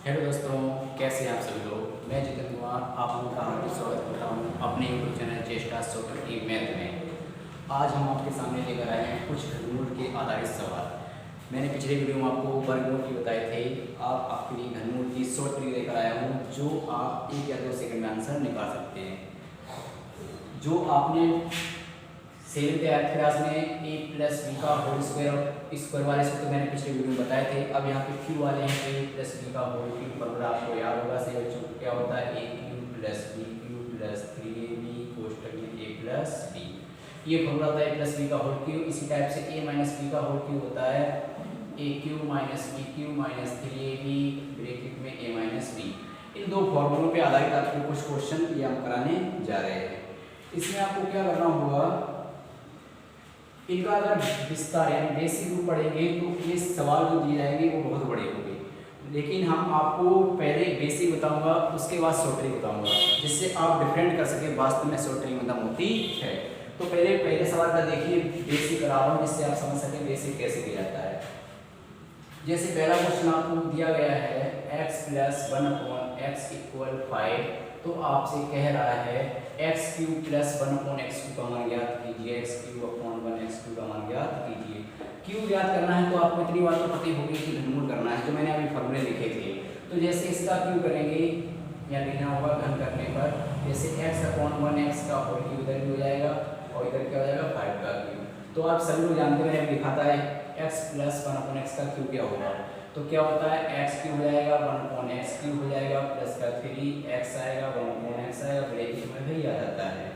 Hello दोस्तों, कैसे हैं आप सभी लोग। मैं जितेंद्र कुमार आप लोगों का हार्दिक स्वागत करता हूं अपने यूट्यूब चैनल चेष्टा सॉफ्टवेयर की मैथ में। आज हम आपके सामने लेकर आए हैं कुछ घनमूल के आधारित सवाल। मैंने पिछले वीडियो में आपको वर्गमूल की बताए थे। आप आपके लिए घनमूल की शॉर्ट ट्रिक लेकर आया हूँ जो आप 1 या 2 सेकंड में आंसर निकाल सकते हैं। जो आपने सेवेंथ या एट्थ क्लास में a प्लस बी का होल स्क्वायर वाले से तो मैंने पिछले वीडियो में बताए थे। अब यहाँ पे क्यू वाले हैं a प्लस बी का होल क्यूब फॉर्मूला आपको याद होगा। सही बच्चों को क्या होता है a cube plus b cube plus 3ab कोष्टक में a प्लस b। ये फॉर्मूला होता है a प्लस बी का होल क्यूब। इसी टाइप से a माइनस बी का होल क्यूब होता है a cube minus b cube minus 3ab bracket में a माइनस b। इन दो फॉर्मूलों पे आधारित आपको कुछ क्वेश्चन ये हम कराने जा रहे हैं। इसमें आपको क्या करना होगा, इनका अगर विस्तार यानी बेसिक रूप पढ़ेंगे तो ये सवाल जो दिए जाएंगे वो बहुत बड़े होंगे। लेकिन हम आपको पहले बेसिक बताऊंगा, उसके बाद शॉर्ट ट्रिक बताऊंगा, जिससे आप डिफरेंट कर सके वास्तव में शॉर्ट ट्रिक मतलब होती है। तो पहले सवाल का देखिए, बेसिक करा रहा हूं जिससे आप समझ सकें बेसिक कैसे किया जाता है। जैसे पहला क्वेश्चन आपको दिया गया है x प्लस 1/x इक्वल 5। तो आपसे कह रहा है x क्यूब प्लस 1/x का मान ज्ञात कीजिए। x क्यूब अपॉन 1x का मान ज्ञात कीजिए। क्यूब ज्ञात करना है तो आपको इतनी बात तो पता ही होगी कि घनमूल करना है, तो मैंने अभी फॉर्मूले लिखे थे। तो जैसे इसका क्यूब करेंगे या लिखना होगा घन करने पर, जैसे x अपॉन 1x का होल क्यूब इधर भी हो जाएगा और इधर क्या हो जाएगा 5 का क्यूब। तो आप सभी लोग जानते हैं, मैंने लिखा था x प्लस 1/x का क्यूब क्या होगा। तो क्या होता है x क्यूब हो जाएगा 1/x क्यूब हो जाएगा प्लस का 3x आएगा 1/x आएगा ब्रैकेट में भी आ जाता है।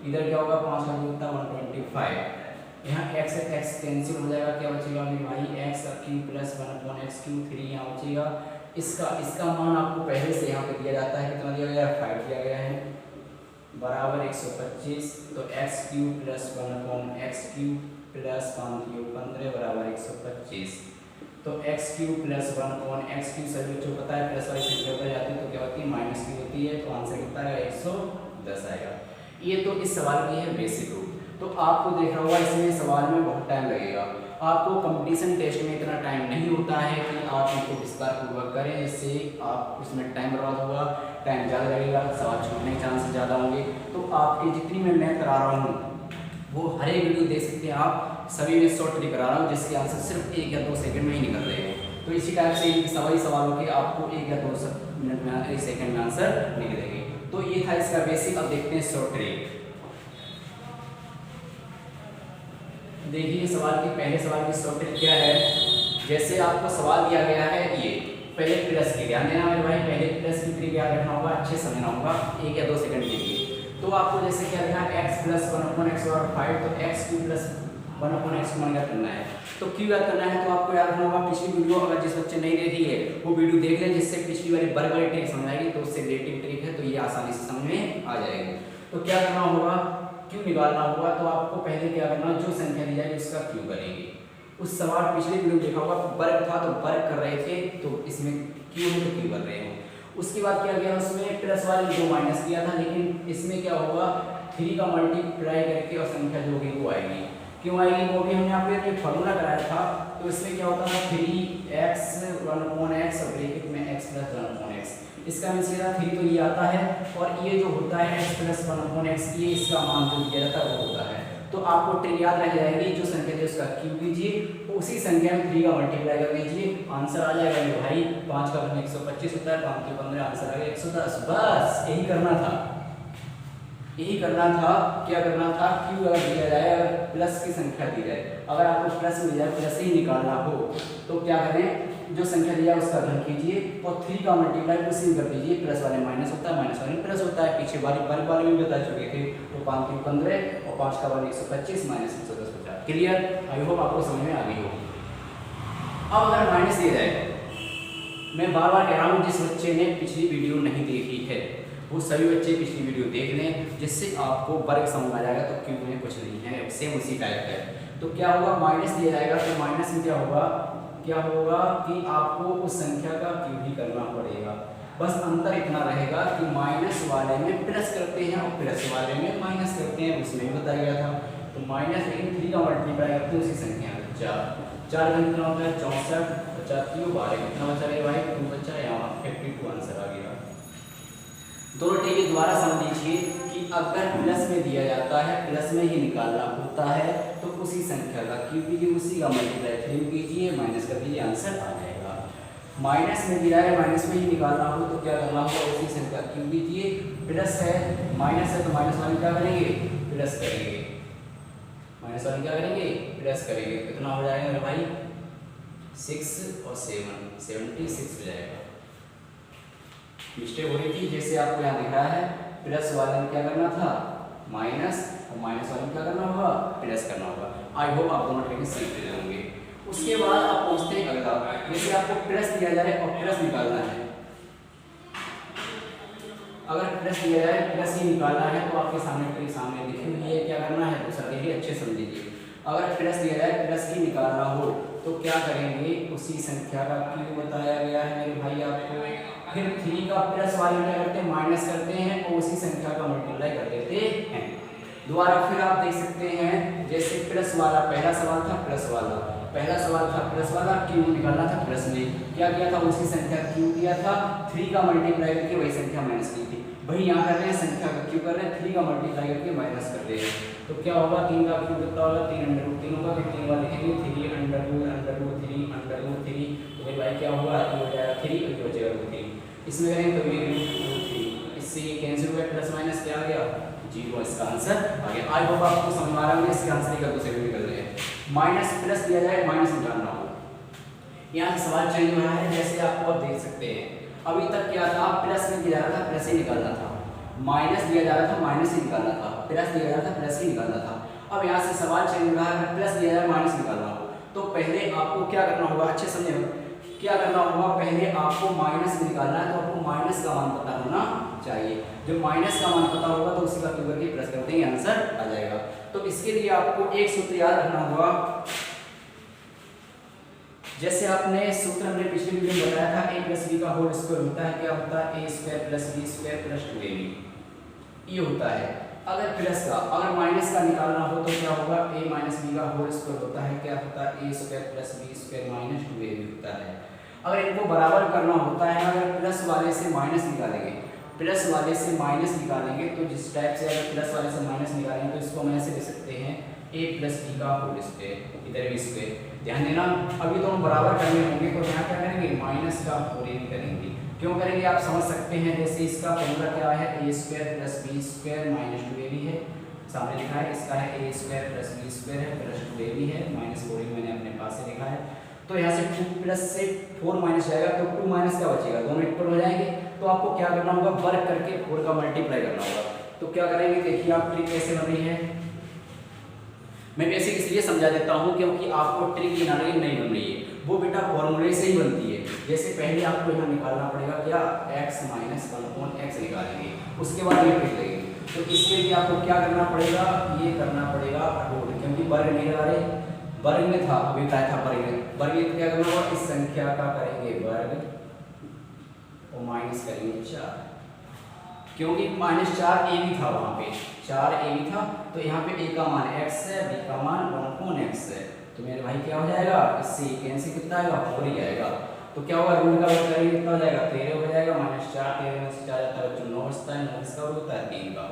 इधर क्या होगा 5 का क्यूब था 125। यहाँ x से x कैंसिल हो जाएगा, क्या बचेगा मेरे भाई x cube plus 1/x cube 3 यहाँ बचेगा। इसका मान आपको पहले से यहाँ पे दिया जाता है, कितना दिया गया है 5 दिया गया है बराबर 125। तो x cube plus 1/x cube plus 5 cube 15 बराबर 125। तो x cube plus 1/x cube सभी बच्चों को पता है प्लस वाली संख्या ऊपर जाती है तो क्या होती है माइनस की होती है। तो आंसर कितना आएगा 110 आएगा। ये तो इस सवाल की है बेसिक रूप। तो आपको देख रहा होगा इसमें सवाल में बहुत टाइम लगेगा। आपको कंपटीशन टेस्ट में इतना टाइम नहीं होता है कि आप इनको विस्तार पूर्वक करें, इससे आप उसमें टाइम बर्बाद होगा, टाइम ज़्यादा लगेगा, सवाल छूटने के चांस ज़्यादा होंगे। तो आपकी जितनी मैं मैथ करा रहा हूँ वो हर एक वीडियो देख सकते हैं आप, सभी में शॉर्ट ट्रिक करा रहा हूँ जिसके आंसर सिर्फ 1 या 2 सेकंड में ही निकल रहे हैं। तो इसी टाइप से सभी सवालों के आपको 1 या 2 मिनट में 1 सेकंड में आंसर निकलेंगे। तो ये था इसका बेसिक। अब देखते हैं शॉर्ट ट्रिक। देखिए सवाल के पहले सवाल की शॉर्ट ट्रिक क्या है। जैसे आपको सवाल दिया गया है, ये पहले प्लस की ध्यान देना मेरे भाई, पहले प्लस की ट्रिक याद रखना होगा, अच्छे समझना होगा 1 या 2 सेकंड के लिए। तो आपको जैसे क्या लिखा है x प्लस 1/x और 5, तो x क्यूब प्लस 1/x मान याद करना है। तो क्यों याद करना है, तो आपको याद रखना होगा पिछली वीडियो, अगर जिस बच्चे नहीं देखी है वो वीडियो देख लें, जिससे पिछली वाली वर्ग वाली ट्रिक समझ आएगी। तो उससे रिलेटिव ट्रिक है तो ये आसानी से समझ में आ जाएगी। तो क्या करना होगा, क्यों निकालना होगा। तो आपको पहले क्या करना, जो संख्या दी जाएगी उसका क्यों करेंगे। उस सवाल पिछले वीडियो में देखा होगा वर्ग था तो वर्ग कर रहे थे, तो इसमें क्यों है तो क्यों कर रहे हो। उसके बाद क्या किया, उसमें प्लस वाले जो माइनस किया था, लेकिन इसमें क्या होगा 3 का मल्टीप्लाई करके और संख्या जो होगी वो आएगी। क्यों आएगी, वो भी हमने यहाँ पे एक फॉर्मूला कराया था। तो इसमें क्या होता था 3x 1/x और ब्रैकेट में x प्लस 1/x। इसका मीन्स ये 3 तो ये आता है और ये जो होता है x प्लस 1/x, ये इसका मान जो दिया जाता है वो होता है। तो आपको ट्रिक याद रह जाएगी, जो संख्या थी उसका क्यूब कीजिए, उसी संख्या में 3 का मल्टीप्लाई कर दीजिए, आंसर आ जाएगा मेरे भाई 5 का 125 होता है, 5 के 15 आंसर आ गया 110। बस यही करना था, यही करना था। क्या करना था, क्यू अगर दिया जाए, अगर प्लस की संख्या दी जाए, अगर आपको प्लस मिल जाए, प्लस ही निकालना हो तो क्या करें, जो संख्या दिया उसका घन कीजिए और 3 का मल्टीप्लाई उसी में कर दीजिए। प्लस वाले माइनस होता है, माइनस वाले प्लस होता है। पीछे वाले में बता चुके थे। तो 5 के 15 और 5 का 125 माइनस 110 बचा। क्लियर, आई होप आपको समझ में आ गई हो। अब अगर माइनस दिया जाए, मैं बार बार कह रहा हूँ जिस बच्चे ने पिछली वीडियो नहीं देखी है वो सभी बच्चे पिछली वीडियो देख लें, जिससे आपको वर्ग समझ आ जाएगा। तो क्यों में कुछ नहीं है, सेम उसी टाइप है। तो क्या होगा, माइनस दिया जाएगा तो माइनस में क्या होगा कि आपको उस संख्या का क्यूब ही करना पड़ेगा। बस अंतर इतना रहेगा कि माइनस वाले में प्लस करते हैं और प्लस वाले में माइनस करते हैं, उसमें भी बताया गया था। तो माइनस लेकिन 3 का मल्टीप्लाई करते हैं उसी संख्या में 4 का कितना होता है 64 बच्चा क्यूब आ रहा है, कितना बचा मेरे भाई 2 बच्चा, यहाँ 52 आंसर आ गया। दोनों टेबल दोबारा समझ लीजिए कि अगर प्लस में दिया जाता है, प्लस में ही निकालना होता है, तो उसी संख्या का क्यूब कीजिए, उसी का मल्टीप्लाई क्यूब कीजिए, माइनस कर दीजिए, आंसर आ जाएगा। माइनस में दिया है, माइनस में ही निकालना हो तो क्या करना होगा, उसी संख्या क्यूब कीजिए, प्लस है माइनस है तो माइनस वाली क्या करेंगे, प्लस करेंगे, माइनस वाली क्या करेंगे, प्लस करेंगे। कितना हो जाएगा मेरे भाई 6 और 7 76 हो जाएगा। मिस्टेक हो रही थी, जैसे आपको यहाँ दिख रहा है प्लस वाले में क्या करना था माइनस, और माइनस वाले में क्या करना होगा प्लस करना होगा। आई होप आप दोनों ट्रिक सीख रहे होंगे। उसके बाद आप पूछते हैं अगला, जैसे आपको प्लस दिया जाए और प्लस निकालना है, अगर प्लस दिया जाए प्लस ही निकालना है तो आपके सामने लिखी हुई है, क्या करना है दूसरा देखिए अच्छे समझिए। अगर प्लस दिया जाए प्लस ही निकालना हो तो क्या करेंगे, उसी संख्या का क्यूब बताया गया है मेरे भाई आपको, फिर 3 का प्लस वाले में क्या करते हैं माइनस करते हैं और उसी संख्या का मल्टीप्लाई कर देते हैं। दोबारा फिर आप देख सकते हैं, जैसे प्लस वाला पहला सवाल था, प्लस वाला पहला सवाल था, प्लस वाला क्यूब निकालना था, प्लस में क्या किया था उसी संख्या क्यूब किया था, 3 का मल्टीप्लाई करके वही संख्या माइनस की थी। वही यहाँ कर रहे हैं, संख्या का क्यूब कर रहे हैं, 3 का मल्टीप्लाई करके माइनस कर रहे हैं, तो क्या होगा 3 का क्यूब कितना होगा 3 अंडर रूट 3 होगा, फिर 3 बार लिखेंगे 3 अंडर रूट 3 तो मेरे भाई क्या होगा ये हो जाएगा 3 और ये हो जाएगा रूट 3, इसमें करेंगे तो ये रूट 3, इससे ये कैंसिल हो गया, प्लस माइनस क्या आ गया 0, इसका आंसर आ गया। आई होप आपको समझ आ रहा है, इसके आंसर ही कर दो सेकंड निकल रहे हैं। माइनस प्लस दिया जाए माइनस निकालना हो, यहाँ सवाल चेंज हो रहा है, जैसे आपको आप देख सकते हैं अभी तक क्या था प्लस में दिया जा रहा था प्लस ही निकालना था, माइनस दिया जा रहा था माइनस ही निकालना था, प्लस दिया जा रहा था प्लस ही निकालना था। अब यहाँ से सवाल चेंज हो रहा है, प्लस दिया जाए माइनस निकालना हो तो पहले आपको क्या करना होगा, अच्छे समझे क्या करना होगा, पहले आपको माइनस निकालना है तो आपको माइनस का मान पता होना चाहिए। जब माइनस का मान पता होगा तो उसी का क्यूब करके प्लस करते हैं आंसर आ जाएगा। तो इसके लिए आपको एक सूत्र याद रखना होगा, जैसे आपने सूत्र हमने पिछले वीडियो में बताया था a प्लस बी का होल स्क्वायर होता है, क्या होता है a square plus B square plus 2ab, ये होता है। अगर प्लस का अगर माइनस का निकालना हो तो क्या होगा a माइनस बी का होल स्क्वायर होता है, क्या होता है a square plus B square minus 2ab होता है। अगर इनको बराबर करना होता है, अगर प्लस वाले से माइनस निकालेंगे, प्लस वाले से माइनस निकालेंगे तो जिस टाइप से अगर प्लस वाले से माइनस निकालेंगे तो इसको हम ऐसे लिख सकते हैं a प्लस बी का होल स्क्वायर, इधर भी स्क्वायर। ध्यान देना अभी तो हम बराबर करने होंगे तो यहाँ क्या करेंगे माइनस का होल करेंगे, क्यों करेंगे आप समझ सकते हैं। जैसे इसका फॉर्मूला क्या है a square plus B square minus 2ab है, सामने लिखा है, इसका है a square plus B square है प्लस 2ab है, माइनस 4 मैंने अपने पास से लिखा है। तो यहाँ से 2 प्लस से 4 माइनस जाएगा तो 2 माइनस क्या बचेगा, दोनों इक्वल हो जाएंगे। तो आपको क्या करना होगा, वर्ग करके 4 का मल्टीप्लाई करना होगा। तो क्या करेंगे देखिए आप ट्रिक कैसे बन रही है, मैं बेसिक इसलिए समझा देता हूँ क्योंकि आपको ट्रिक बनाने की नहीं बन रही है, वो बेटा फॉर्मूले से ही बनती है। जैसे पहले आपको यहाँ निकालना पड़ेगा क्या x माइनस 1/x निकालेंगे, उसके बाद ये ट्रिक लगेगी। तो इसके लिए आपको क्या करना पड़ेगा, ये करना पड़ेगा रूट, क्योंकि वर्ग नहीं लगा रहे, वर्ग में था अभी क्या था वर्ग में क्या करना होगा, इस संख्या का करेंगे वर्ग और माइनस करेंगे 4, क्योंकि -4 a भी था, वहाँ पे 4 a भी था, तो यहाँ पे a का मान x है, b का मान 1/x है। तो मेरे भाई क्या हो जाएगा, इससे कैंसिल कितना आएगा 4 ही आएगा। तो क्या होगा, रूट का वर्ग करेंगे कितना हो जाएगा 13 हो जाएगा, -4 13 में से 4 जाता है बच्चों 9 बचता है, 9 इसका वर्ग होता है 3 का।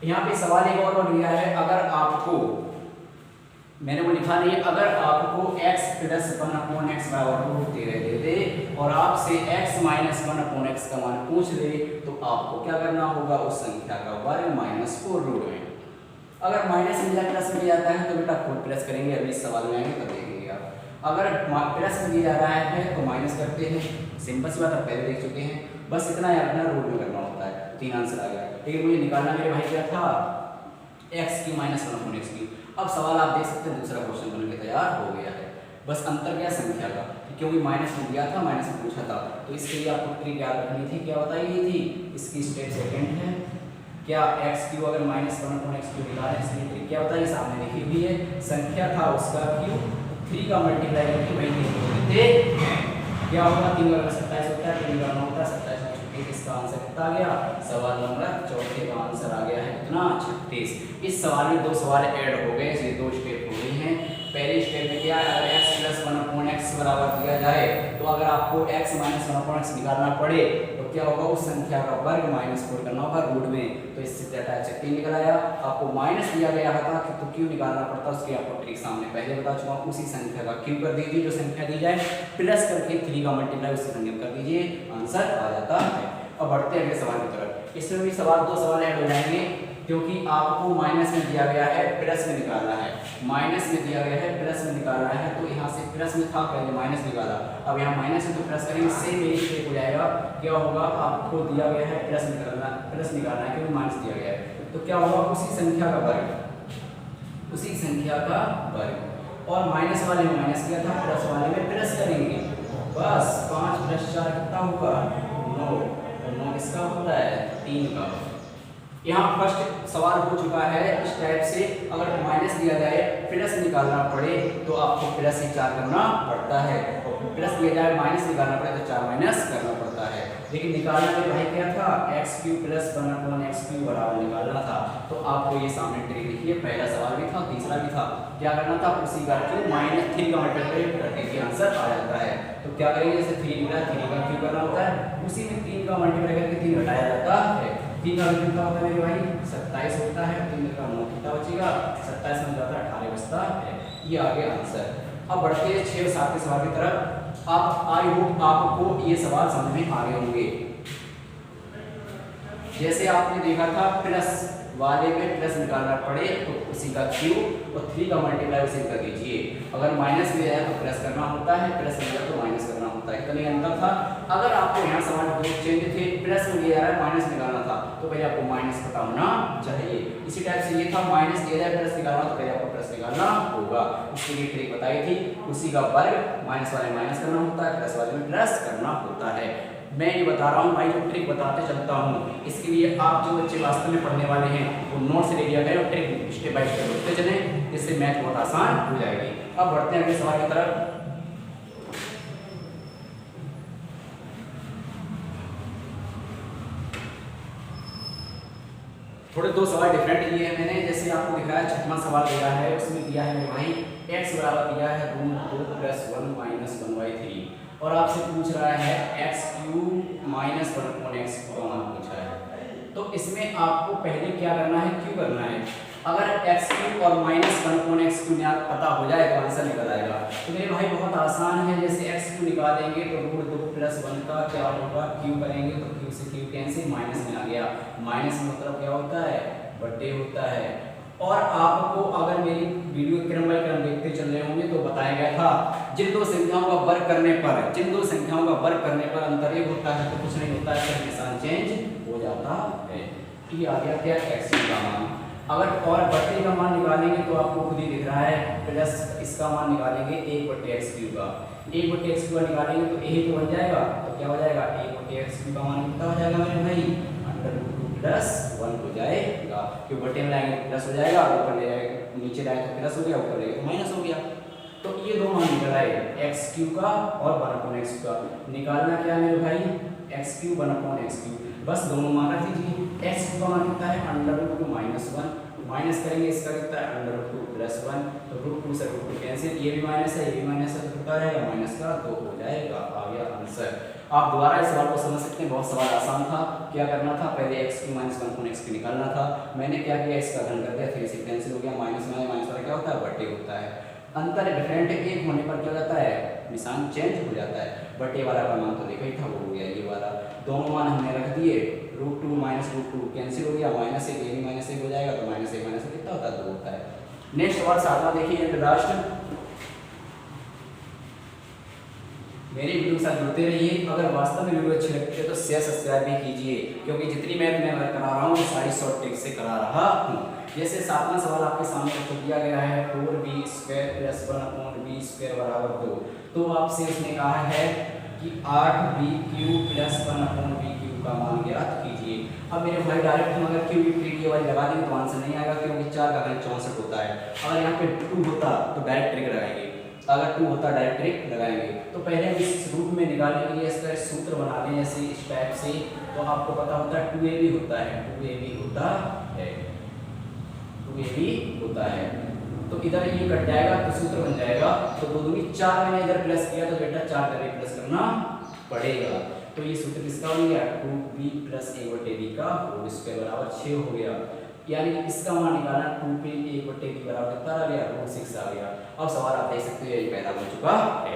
यहाँ पे सवाल एक और दिया है, अगर आपको मैंने वो लिखा नहीं है, अगर आपको x प्लस 1/x बराबर 13 दे दे और आपसे x माइनस 1/x का मान पूछ ले तो आपको क्या करना होगा, उस संख्या का वर्ग माइनस 4 रूट में। अगर माइनस में जाए प्लस में जाता है तो बेटा 4 प्लस करेंगे, अभी इस सवाल में आएंगे तब देखेंगे आप। अगर प्लस में दिया जा रहा है तो माइनस करते हैं, सिंपल सी बात आप पहले देख चुके हैं, बस इतना याद रखना रूट में करना होता है। 3 आंसर आ गया, लेकिन मुझे निकालना मेरे भाई क्या था, x की माइनस 1/x की। अब सवाल आप देख सकते हैं दूसरा क्वेश्चन बन के तैयार हो गया है, बस अंतर क्या संख्या का, क्योंकि माइनस में दिया था माइनस में पूछा था, तो इसके लिए आपको ट्रिक याद रखनी थी, क्या बताई गई थी, इसकी स्टेप सेकंड है क्या, x क्यू अगर माइनस 1/x क्यू निकालें, इसकी ट्रिक क्या बताइए, सामने लिखी हुई है, संख्या था उसका क्यू, 3 का मल्टीप्लाई करके वही देते हैं, क्या होगा 3 का 27 होता है, 3 का 9 होता है, 27 इसका आंसर कितना आ गया, सवाल नंबर 4 का आंसर आ गया है कितना 36। इस सवाल में 2 सवाल ऐड हो गए, ये 2 स्टेप हो गई हैं। पहले स्टेप में क्या है, अगर x plus 1/x upon x बराबर दिया जाए तो अगर आपको x माइनस 1 अपॉन एक्स निकालना पड़े तो क्या होगा, उस संख्या का वर्ग माइनस 4 करना होगा रूट में। तो इससे डेटा एक्चुअली निकल आया। आपको माइनस दिया गया था कि तो क्यों निकालना पड़ता, उसकी आपको ट्रिक सामने पहले बता चुका हूं। उसी संख्या का क्यू कर दीजिए, जो संख्या दी जाए प्लस करके 3 का मल्टीप्लाई उससे संख्या कर दीजिए, आंसर आ जाता है। अब बढ़ते हैं अगले सवाल की तरफ। इसमें भी दो सवाल ऐड हो जाएंगे क्योंकि आपको माइनस में दिया गया है, प्लस में निकालना है। माइनस में दिया गया है, प्लस में निकालना है, तो यहाँ से प्लस में था, पहले माइनस निकाला, अब यहाँ माइनस है तो प्लस करेंगे, सेम यही स्टेप हो जाएगा। क्या होगा, आपको दिया गया है प्लस निकालना है क्योंकि माइनस दिया गया है, तो क्या होगा, उसी संख्या का वर्ग, उसी संख्या का वर्ग। और माइनस वाले में माइनस किया था, प्लस वाले में प्लस करेंगे। बस 5 + 4 कितना होगा, 9। और 9 किसका होता है, 3 का। यहाँ फर्स्ट सवाल हो चुका है इस टाइप से। अगर माइनस दिया जाए, प्लस निकालना पड़े तो आपको प्लस ही 4 करना पड़ता है, और प्लस दिया जाए माइनस निकालना पड़े तो 4 माइनस करना पड़ता है। लेकिन निकालना में भाई क्या था, x³ + 1/x³ बराबर निकालना था। तो आपको ये सामने ट्रिक लिखिए, पहला सवाल भी था, तीसरा भी था। क्या करना था, उसी का क्यू माइनस 3 का मल्टीप्लाई करके आंसर आ जाता है। तो क्या करेंगे, जैसे 3 निकला, 3 का क्यू करना होता है, उसी में 3 का मल्टीप्लाई करके 3 घटाया जाता है। 3 का कितना होता है मेरे भाई, 27 होता है। 3 का 9 कितना बचेगा, 27 में जाता है 18 बचता है। ये आ गया आंसर। अब बढ़ते हैं 6 और 7 के सवाल की तरफ। अब आई होप आपको ये सवाल समझ में आ गए होंगे। जैसे आपने देखा था प्लस वाले में प्लस निकालना पड़े तो उसी का क्यू और 3 का मल्टीप्लाई उसी कर दीजिए। अगर माइनस में आया तो प्लस करना होता है, प्लस में आया तो माइनस करना होता है। इतना अंतर था। अगर आपको यहाँ सवाल दो चेंज थे, प्लस में दिया है माइनस निकालना था तो पहले आपको माइनस पता होना चाहिए। इसी टाइप से ये था, माइनस दिया जाए प्लस निकालना तो पहले आपको प्लस निकालना होगा। उसके लिए ट्रिक बताई थी, उसी का वर्ग माइनस वाले माइनस करना होता है, प्लस वाले में प्लस करना होता है। मैं ये बता रहा हूँ भाई, जो ट्रिक बताते चलता हूँ। इसके लिए आप जो बच्चे वास्तव में पढ़ने वाले हैं वो नोट्स ले लिया करें और ट्रिक स्टेप बाय स्टेप बढ़ते चलें, इससे मैथ बहुत आसान हो जाएगी। अब बढ़ते हैं अगले सवाल की तरफ। थोड़े दो सवाल डिफरेंट लिए हैं मैंने। जैसे आपको दिख रहा है 6वां सवाल दिया है, उसमें दिया है मेरे भाई x बराबर दिया है √2 + 1 - 1/3 और आपसे पूछ रहा है x³ - 1/x का मान पूछा है। तो इसमें आपको पहले क्या करना है, क्यों करना है। अगर x³ और -1/x³ पता हो जाए तो आंसर निकल आएगा। तो मेरे भाई बहुत आसान है। जैसे x³ निकालेंगे तो √2 + 1 का क्या होगा, क्यू करेंगे तो क्यू से क्यू कैंसिल, माइनस में आ गया। माइनस में मतलब क्या होता है, बटे होता है। और आपको अगर मेरी वीडियो क्रम बाय क्रम देखते चल रहे होंगे तो बताया गया था, जिन दो संख्याओं का वर्ग करने पर अंतर एक होता है तो कुछ नहीं होता है, फिर निशान चेंज हो जाता है। ये आ गया क्या, x³ का मान। अगर और बटे का मान निकालेंगे तो आपको खुद ही दिख रहा है, प्लस इसका मान निकालेंगे 1/x³ का। 1/x³ निकालेंगे तो यही तो बन जाएगा, तो क्या हो जाएगा 1/x³ का मान कितना हो जाएगा मेरे भाई, √2 + 1 हो जाएगा। क्यों बटे में लाएंगे प्लस हो जाएगा, ऊपर ले जाएगा, नीचे लाए तो प्लस हो गया, ऊपर ले तो माइनस हो गया। तो ये दो मान निकल आए, x³ का और 1/x³ का। निकालना क्या मेरे भाई, x³ 1/x³, बस दोनों मान रख दीजिए। x³ का मान कितना है, √2 - 1, माइनस करेंगे इसका कितना है, √2 + 1, तो √2 से √2 कैंसिल, ये भी माइनस है, ये भी माइनस है, तो कितना रहेगा, माइनस का 2 हो जाएगा। आ गया आंसर। आप दोबारा इस सवाल को समझ सकते हैं, बहुत सवाल आसान था। क्या करना था, पहले x³ - 1/x³ निकालना था। मैंने क्या किया, इसका घन कर दिया, 3 से कैंसिल हो गया, माइनस में माइनस वाला क्या होता है, बटे होता है। अंतर डिफरेंट एक होने पर क्या हो जाता है, निशान चेंज हो जाता है। बटे वाला का मान तो देखा ही था, वो हो गया ये वाला। दोनों मान हमने रख दिए, √2 - √2 कैंसिल हो गया, -1 ये भी -1 हो जाएगा, तो -1 कितना होता है, 2 होता है। नेक्स्ट सवाल 7वां देखिए, लास्ट। मेरी वीडियो के साथ जुड़ते रहिए। अगर वास्तव में वीडियो अच्छी लगती है तो शेयर सब्सक्राइब भी कीजिए, क्योंकि जितनी मैथ मैं करा रहा हूँ सारी शॉर्ट ट्रिक से करा रहा हूँ। जैसे 7वां सवाल आपके सामने रख दिया गया है, 4b² + 1/b² = 2। तो आपसे उसने कहा है कि 8b³ + 1/b³ का मान ज्ञात कीजिए। अब मेरे भाई डायरेक्ट हम अगर क्यूब वाली लगा देंगे तो आंसर नहीं आएगा, क्योंकि 4 का घन 64 होता है। अगर यहाँ पे 2 होता तो डायरेक्ट ट्रिक लगाएंगे, अगर 2 होता डायरेक्ट ट्रिक लगाएंगे। तो पहले इस रूप में निकालने के लिए इसका सूत्र बना लें, जैसे इस टाइप से। तो आपको पता होता है 2ab होता है, 2ab होता है, 2ab होता है। तो इधर ये कट जाएगा तो सूत्र बन जाएगा, तो 2 दूनी 4 मैंने इधर प्लस किया तो बेटा 4 करके प्लस करना पड़ेगा। तो ये सूत्र किसका बन गया 2b + a/b का होल स्क्वायर बराबर 6 हो गया। यानी कि इसका मान निकालना 2p 1/b बराबर कितना आ गया √6 आ गया। अब सवाल आप देख सकते हो ये पैदा हो चुका है,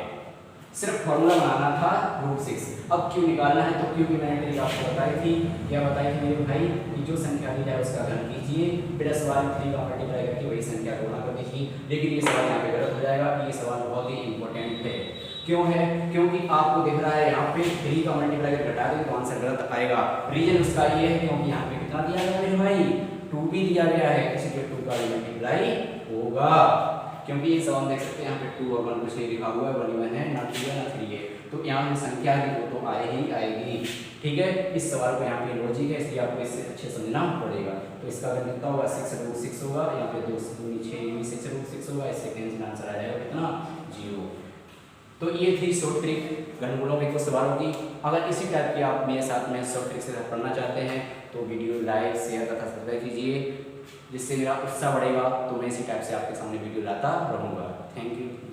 सिर्फ फॉर्मूला बनाना था √6। अब क्यों निकालना है, तो क्यों की मैंने ट्रिक आपको बताई थी, क्या बताई थी मेरे भाई कि जो संख्या दी जाए उसका घन कीजिए, प्लस वाली 3 का मल्टीप्लाई करके वही संख्या को गुणा कर दीजिए। लेकिन ये सवाल यहाँ पे गलत हो जाएगा, ये सवाल बहुत ही इंपॉर्टेंट है। क्यों है, क्योंकि आपको दिख रहा है यहाँ पे 3 का मल्टीप्लाई करके घटा देंगे तो आंसर गलत आएगा। रीजन उसका ये है क्योंकि यहाँ पे कितना दिया गया मेरे भाई 2b दिया गया है, इसलिए 2 का मल्टीप्लाई होगा। क्योंकि ये सवाल देख सकते हैं यहाँ पे 2 और 1 कुछ नहीं लिखा हुआ है, 1 1 है ना 2 है ना 3 है, तो यहाँ पे संख्या है वो तो आए ही आएगी। ठीक है, इस सवाल को यहाँ पे लॉजिक है इसलिए आपको इससे अच्छे समझना पड़ेगा। तो इसका अगर कितना होगा 6√6 होगा, यहाँ पे 2 दूनी 6 6√6 होगा, इससे कैंसिल आंसर आ जाएगा कितना 0। तो ये थी शॉर्ट ट्रिक घनमूलों के कुछ सवालों की। अगर इसी टाइप की आप मेरे साथ में शॉर्ट ट्रिक से पढ़ना चाहते हैं तो वीडियो लाइक शेयर तथा सब्सक्राइब कीजिए, जिससे मेरा उत्साह बढ़ेगा, तो मैं इसी टाइप से आपके सामने वीडियो लाता रहूँगा। Thank you.